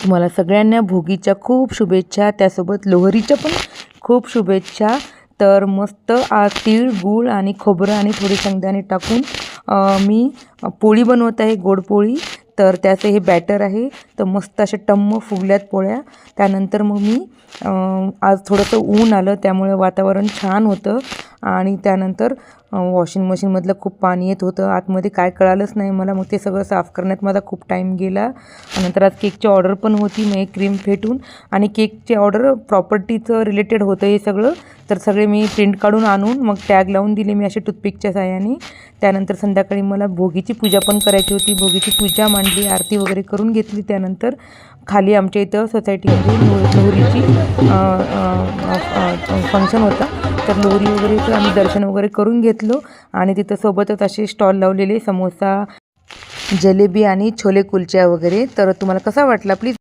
तुम्हाला सगळ्यांना भोगीच्या खूप शुभेच्छा, त्यासोबत लोहरीच्या पण खूप शुभेच्छा। तर मस्त आज तीळ, गूळ आणि खोबरं आणि थोडी शेंगदाणे टाकून मी पोळी बनवत आहे, गोड पोळी। तर त्याचं हे बॅटर आहे। तर मस्त अशा टम्म फुगल्यात पोळ्या। त्यानंतर मग मी आज थोडंसं ऊन आलं त्यामुळे वातावरण छान होतं आणि त्यानंतर वॉशिंग मशीनमधलं खूप पाणी येत होतं आतमध्ये, काय कळालंच नाही मला। मग ते सगळं साफ करण्यात माझा खूप टाईम गेला। नंतर आज केकची ऑर्डर पण होती, मग एक क्रीम फेटून आणि केकची ऑर्डर प्रॉपर्टीचं रिलेटेड होतं हे सगळं। तर सगळे मी प्रिंट काढून आणून मग टॅग लावून दिले मी असे टूथपिकच्या साहाय्याने। त्यानंतर संध्याकाळी मला भोगीची पूजा पण करायची होती, भोगीची पूजा मांडली, आरती वगैरे करून घेतली। त्यानंतर खाली आमच्या इथं सोसायटीमध्ये लोहरीची फंक्शन होता, तर लोहरी वगैरेचं आम्ही दर्शन वगैरे करून घेतलो आणि तिथं सोबतच असे स्टॉल लावलेले समोसा, जलेबी आणि छोले कुलच्या वगैरे। तर तुम्हाला कसा वाटला प्लीज